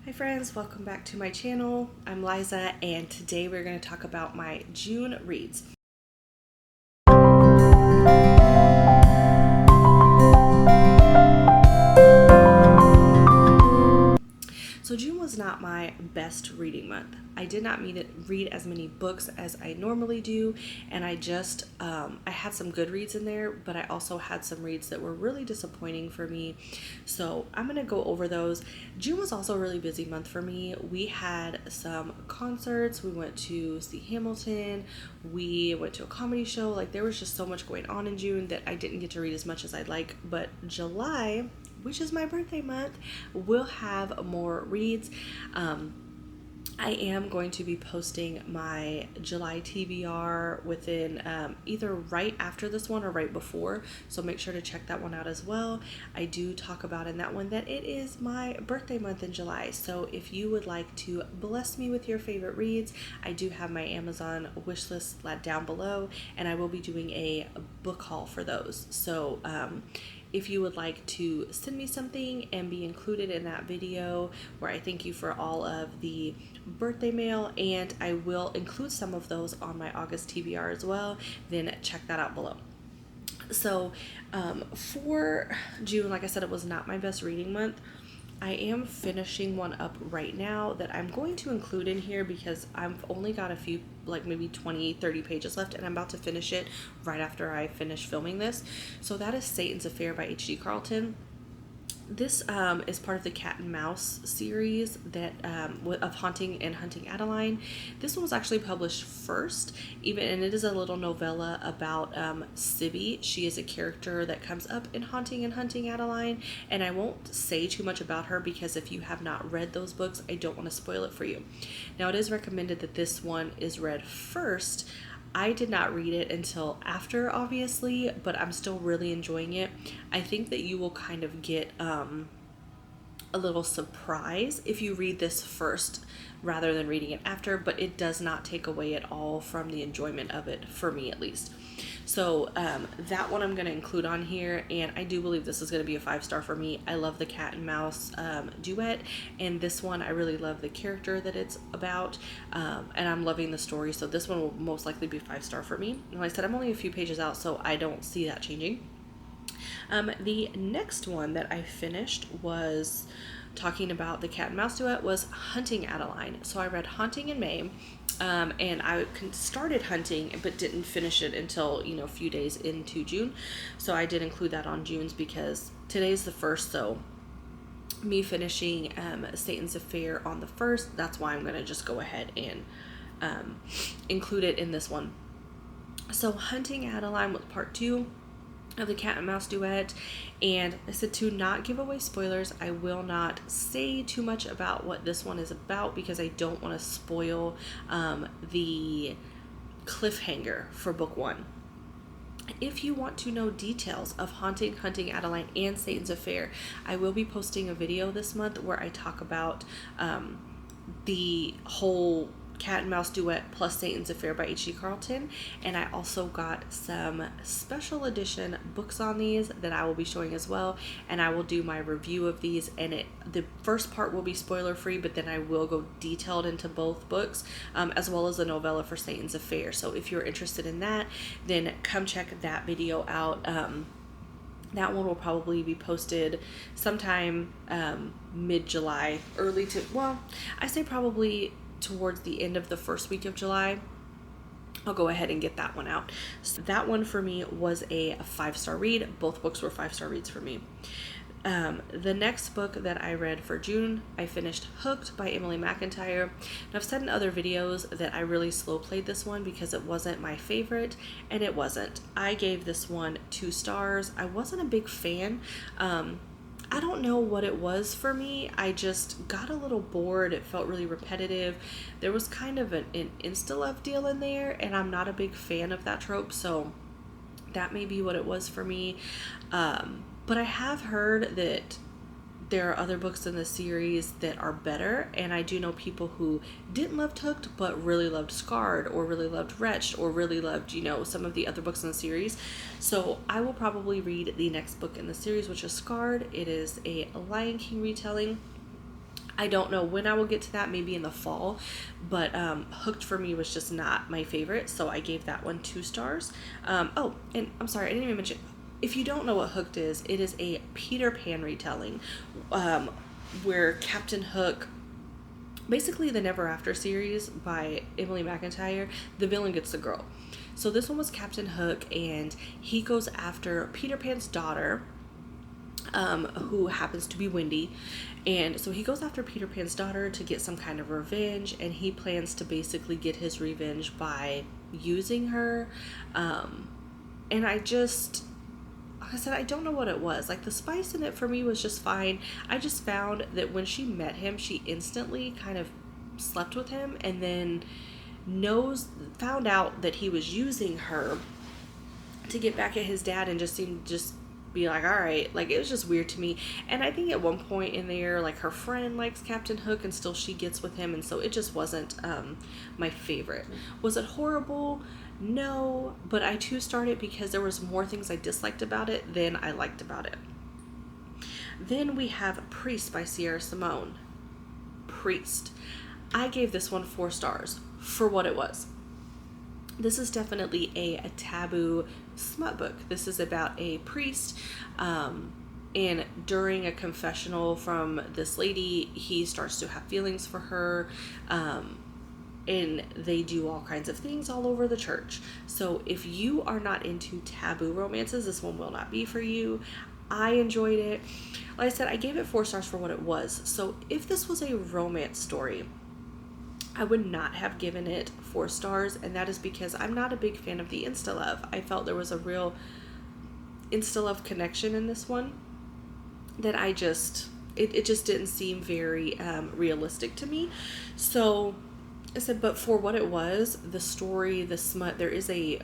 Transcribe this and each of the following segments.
Hi friends, welcome back to my channel. I'm Liza and today we're going to talk about my June reads. So June was not my best reading month. I did not read as many books as I normally do, and I had some good reads in there, but I also had some reads that were really disappointing for me. So I'm going to go over those. June was also a really busy month for me. We had some concerts. We went to see Hamilton. We went to a comedy show. Like, there was just so much going on in June that I didn't get to read as much as I'd like. But July, which is my birthday month, will have more reads. I am going to be posting my July TBR within either right after this one or right before, so make sure to check that one out as well. I do talk about in that one that it is my birthday month in July, so if you would like to bless me with your favorite reads, I do have my Amazon wish list down below, and I will be doing a book haul for those. So if you would like to send me something and be included in that video where I thank you for all of the birthday mail, and I will include some of those on my August TBR as well, then check that out below. So for June, like I said, it was not my best reading month. I am finishing one up right now that I'm going to include in here because I've only got a few, like maybe 20-30 pages left, and I'm about to finish it right after I finish filming this. So that is Satan's Affair by H.D. Carlton. This is part of the Cat and Mouse series that of Haunting and Hunting Adeline. This one was actually published first, and it is a little novella about Sibby. She is a character that comes up in Haunting and Hunting Adeline, and I won't say too much about her because if you have not read those books, I don't want to spoil it for you. Now, it is recommended that this one is read first. I did not read it until after, obviously, but I'm still really enjoying it. I think that you will kind of get a little surprise if you read this first rather than reading it after, but it does not take away at all from the enjoyment of it, for me at least. So that one I'm going to include on here, and I do believe this is going to be a 5-star for me. I love the cat and mouse duet, and this one I really love the character that it's about, and I'm loving the story, so this one will most likely be 5-star for me. And like I said, I'm only a few pages out, so I don't see that changing. The next one that I finished was talking about the cat and mouse duet was Hunting Adeline. So I read Haunting in May, and I started Hunting but didn't finish it until a few days into June. So I did include that on June's because today's the 1st, so me finishing Satan's Affair on the 1st, that's why I'm going to just go ahead and include it in this one. So Hunting Adeline was part 2 of the cat and mouse duet, and I said to not give away spoilers. I will not say too much about what this one is about because I don't want to spoil the cliffhanger for book 1. If you want to know details of Hunting Adeline and Satan's Affair, I will be posting a video this month where I talk about the whole cat and mouse duet plus Satan's Affair by H.D. Carlton, and I also got some special edition books on these that I will be showing as well, and I will do my review of these, and the first part will be spoiler free, but then I will go detailed into both books, as well as the novella for Satan's Affair. So if you're interested in that, then come check that video out. That one will probably be posted sometime mid-July, I say probably towards the end of the first week of July. I'll go ahead and get that one out. So that one for me was a 5-star read. Both books were 5-star reads for me. The next book that I read for June, I finished Hooked by Emily McIntyre. And I've said in other videos that I really slow played this one because it wasn't my favorite, and it wasn't. I gave this one 2 stars. I wasn't a big fan. I don't know what it was for me. I just got a little bored. It felt really repetitive. There was kind of an insta-love deal in there, and I'm not a big fan of that trope, so that may be what it was for me. But I have heard that there are other books in the series that are better, and I do know people who didn't love Hooked but really loved Scarred, or really loved Wretched, or really loved, some of the other books in the series. So I will probably read the next book in the series, which is Scarred. It is a Lion King retelling. I don't know when I will get to that, maybe in the fall, but Hooked for me was just not my favorite, so I gave that one 2 stars. Oh, and I'm sorry, I didn't even mention, if you don't know what Hooked is, it is a Peter Pan retelling, um, where Captain Hook, basically the Never After series by Emily McIntyre, the villain gets the girl. So this one was Captain Hook, and he goes after Peter Pan's daughter, who happens to be Wendy. And so he goes after Peter Pan's daughter to get some kind of revenge, and he plans to basically get his revenge by using her. And like I said, I don't know what it was. Like, the spice in it for me was just fine. I just found that when she met him, she instantly kind of slept with him, and then found out that he was using her to get back at his dad, and just seemed just be like, all right, like, it was just weird to me. And I think at one point in there, like, her friend likes Captain Hook, and still she gets with him, and so it just wasn't my favorite. Was it horrible? No, but I 2-starred it because there was more things I disliked about it than I liked about it. Then we have Priest by Sierra Simone. Priest. I gave this one 4 stars for what it was. This is definitely a taboo smut book. This is about a priest, and during a confessional from this lady, he starts to have feelings for her, and they do all kinds of things all over the church. So if you are not into taboo romances, this one will not be for you. I enjoyed it. Like I said, I gave it 4 stars for what it was. So if this was a romance story, I would not have given it 4 stars, and that is because I'm not a big fan of the insta-love. I felt there was a real insta-love connection in this one that it just didn't seem very realistic to me. So I said, but for what it was, the story, the smut, there is a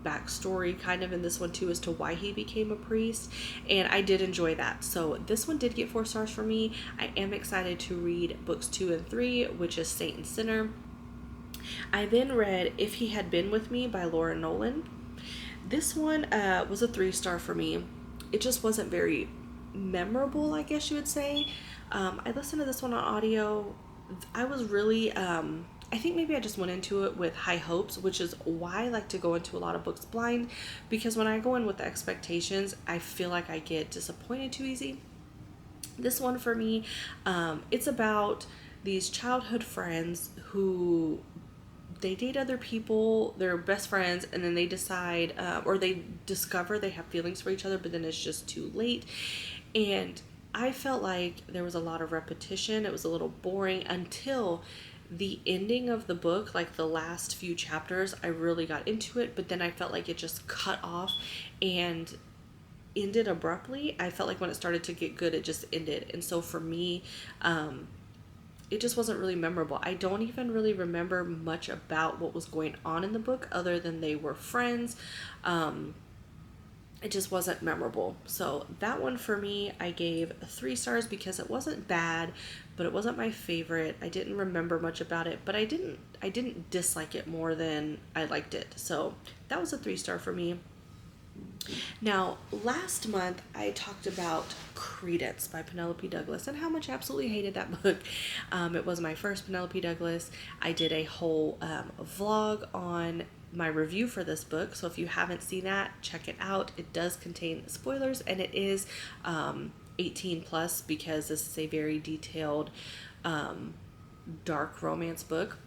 backstory kind of in this one too as to why he became a priest, and I did enjoy that. So this one did get 4 stars for me. I am excited to read books 2 and 3, which is Saint and Sinner. I then read If He Had Been With Me by Laura Nolan. This one was a 3-star for me. It just wasn't very memorable, I guess you would say. I listened to this one on audio. I was really, I think maybe I just went into it with high hopes, which is why I like to go into a lot of books blind, because when I go in with the expectations, I feel like I get disappointed too easy. This one for me, it's about these childhood friends who they date other people, they're best friends, and then they decide, or they discover they have feelings for each other, but then it's just too late. And I felt like there was a lot of repetition. It was a little boring until the ending of the book, like the last few chapters. I really got into it, but then I felt like it just cut off and ended abruptly. I felt like when it started to get good, it just ended. And so for me, it just wasn't really memorable. I don't even really remember much about what was going on in the book other than they were friends. It just wasn't memorable. So that one for me, I gave 3 stars because it wasn't bad, but it wasn't my favorite. I didn't remember much about it, but I didn't dislike it more than I liked it. So that was a 3-star for me. Now, last month I talked about Credence by Penelope Douglas and how much I absolutely hated that book. It was my first Penelope Douglas. I did a whole vlog on my review for this book, so if you haven't seen that, check it out. It does contain spoilers, and it is 18 plus because this is a very detailed dark romance book.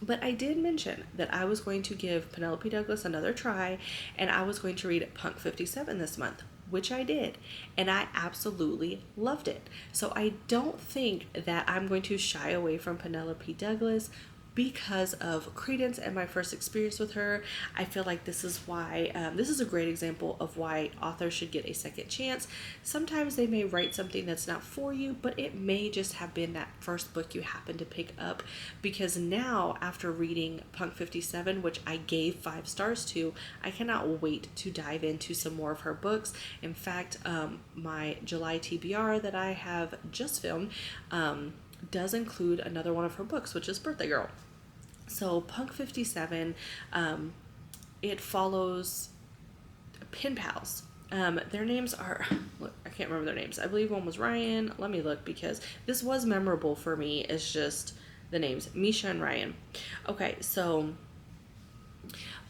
But I did mention that I was going to give Penelope Douglas another try, and I was going to read Punk 57 this month, which I did, and I absolutely loved it. So I don't think that I'm going to shy away from Penelope Douglas because of Credence and my first experience with her. I feel like this is why, this is a great example of why authors should get a second chance. Sometimes they may write something that's not for you, but it may just have been that first book you happen to pick up. Because now, after reading Punk 57, which I gave 5 stars to, I cannot wait to dive into some more of her books. In fact, my July TBR that I have just filmed, does include another one of her books, which is Birthday Girl. So Punk 57, it follows pen pals, Their names are, look, I can't remember their names. I believe one was Ryan. Let me look because this was memorable for me. It's just the names, Misha and Ryan. Okay, so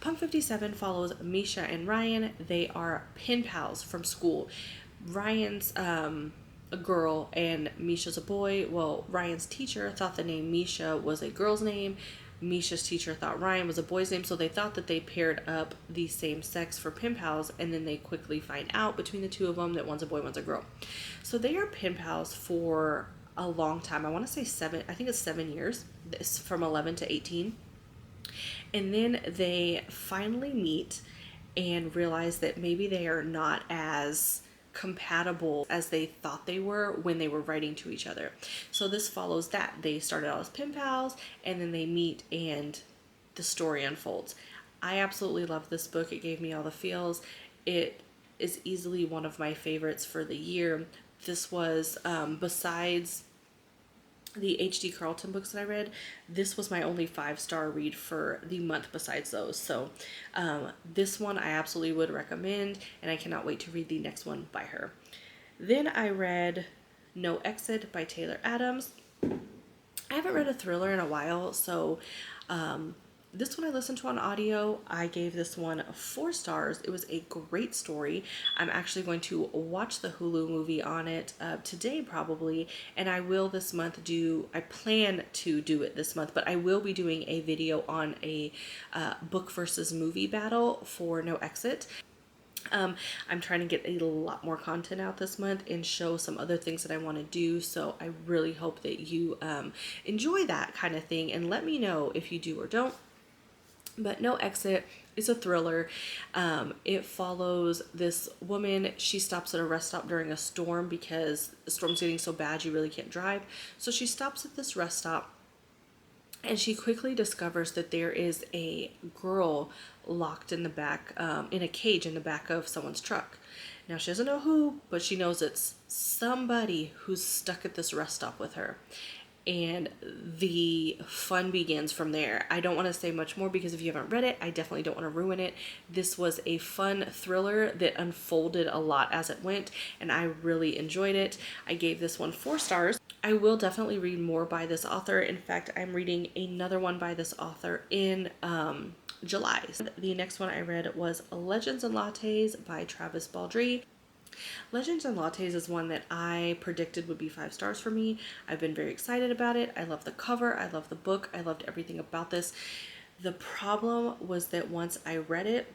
Punk 57 follows Misha and Ryan. They are pen pals from school. Ryan's a girl and Misha's a boy. Well, Ryan's teacher thought the name Misha was a girl's name. Misha's teacher thought Ryan was a boy's name, so they thought that they paired up the same sex for pen pals, and then they quickly find out between the two of them that one's a boy, one's a girl. So they are pen pals for a long time. I want to say I think it's 7 years. This from 11 to 18. And then they finally meet and realize that maybe they are not as compatible as they thought they were when they were writing to each other. So this follows that. They started out as pen pals and then they meet and the story unfolds. I absolutely love this book. It gave me all the feels. It is easily one of my favorites for the year. This was, besides the H.D. Carlton books that I read, this was my only 5-star read for the month besides those. So this one I absolutely would recommend, and I cannot wait to read the next one by her. Then I read No Exit by Taylor Adams. I haven't read a thriller in a while, so this one I listened to on audio. I gave this one 4 stars. It was a great story. I'm actually going to watch the Hulu movie on it today probably, and I will this month I plan to do it this month, but I will be doing a video on a book versus movie battle for No Exit. I'm trying to get a lot more content out this month and show some other things that I want to do. So I really hope that you enjoy that kind of thing and let me know if you do or don't. But No Exit is a thriller. It follows this woman. She stops at a rest stop during a storm because the storm's getting so bad you really can't drive. So she stops at this rest stop and she quickly discovers that there is a girl locked in the back, in a cage in the back of someone's truck. Now, she doesn't know who, but she knows it's somebody who's stuck at this rest stop with her. And the fun begins from there. I don't want to say much more because if you haven't read it, I definitely don't want to ruin it. This was a fun thriller that unfolded a lot as it went, and I really enjoyed it. I gave this one 4 stars. I will definitely read more by this author. In fact, I'm reading another one by this author in July. The next one I read was Legends and Lattes by Travis Baldree. Legends and Lattes is one that I predicted would be 5 stars for me. I've been very excited about it. I love the cover. I love the book. I loved everything about this. The problem was that once I read it,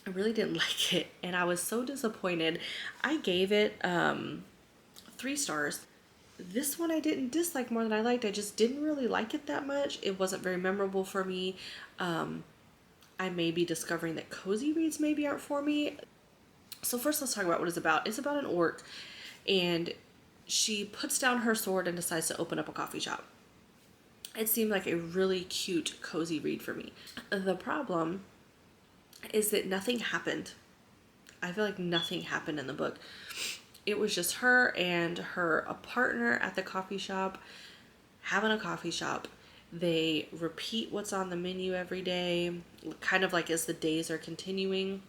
I really didn't like it, and I was so disappointed. I gave it 3 stars. This one I didn't dislike more than I liked. I just didn't really like it that much. It wasn't very memorable for me. I may be discovering that cozy reads maybe aren't for me. So first let's talk about what it's about. It's about an orc, and she puts down her sword and decides to open up a coffee shop. It seemed like a really cute, cozy read for me. The problem is that nothing happened. I feel like nothing happened in the book. It was just her and a partner at the coffee shop, having a coffee shop. They repeat what's on the menu every day, kind of like as the days are continuing.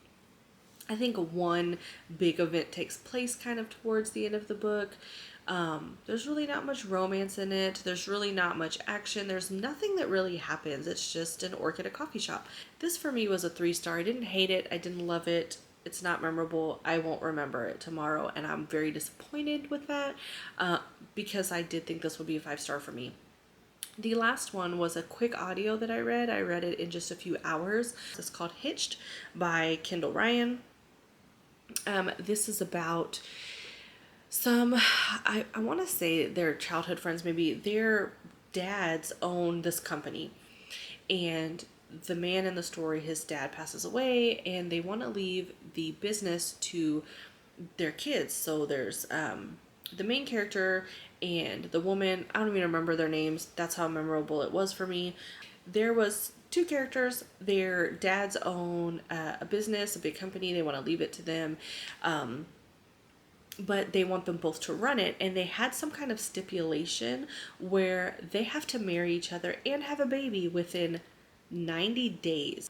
I think one big event takes place kind of towards the end of the book. There's really not much romance in it. There's really not much action. There's nothing that really happens. It's just an orc at a coffee shop. This for me was a 3 star. I didn't hate it. I didn't love it. It's not memorable. I won't remember it tomorrow, and I'm very disappointed with that because I did think this would be a 5 star for me. The last one was a quick audio that I read. I read it in just a few hours. It's called Hitched by Kendall Ryan. This is about I want to say they're childhood friends, maybe their dads own this company, and the man in the story, his dad passes away, and they want to leave the business to their kids. So there's the main character and the woman. I don't even remember their names. That's how memorable it was for me. There was 2 characters. Their dads own a business, a big company. They want to leave it to them. But they want them both to run it, and they had some kind of stipulation where they have to marry each other and have a baby within 90 days.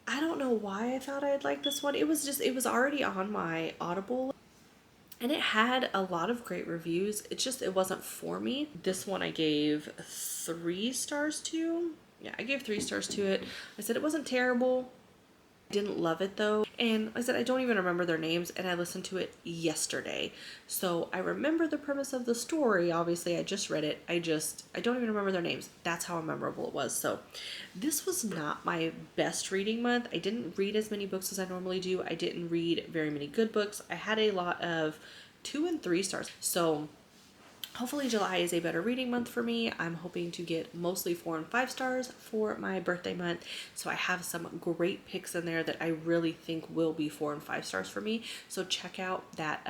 I don't know why I thought I'd like this one. It was already on my Audible and it had a lot of great reviews. It wasn't for me. This one I gave 3 stars to. Yeah, I gave 3 stars to it. I said it wasn't terrible. Didn't love it though. And like I said, I don't even remember their names, and I listened to it yesterday. So I remember the premise of the story. Obviously, I just read it. I don't even remember their names. That's how memorable it was. So this was not my best reading month. I didn't read as many books as I normally do. I didn't read very many good books. I had a lot of 2 and 3 stars. So hopefully July is a better reading month for me. I'm hoping to get mostly 4 and 5 stars for my birthday month. So I have some great picks in there that I really think will be 4 and 5 stars for me. So check out that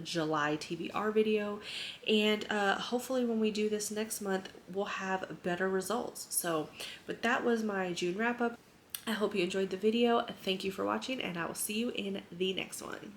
July TBR video. And hopefully when we do this next month, we'll have better results. So, but that was my June wrap up. I hope you enjoyed the video. Thank you for watching, and I will see you in the next one.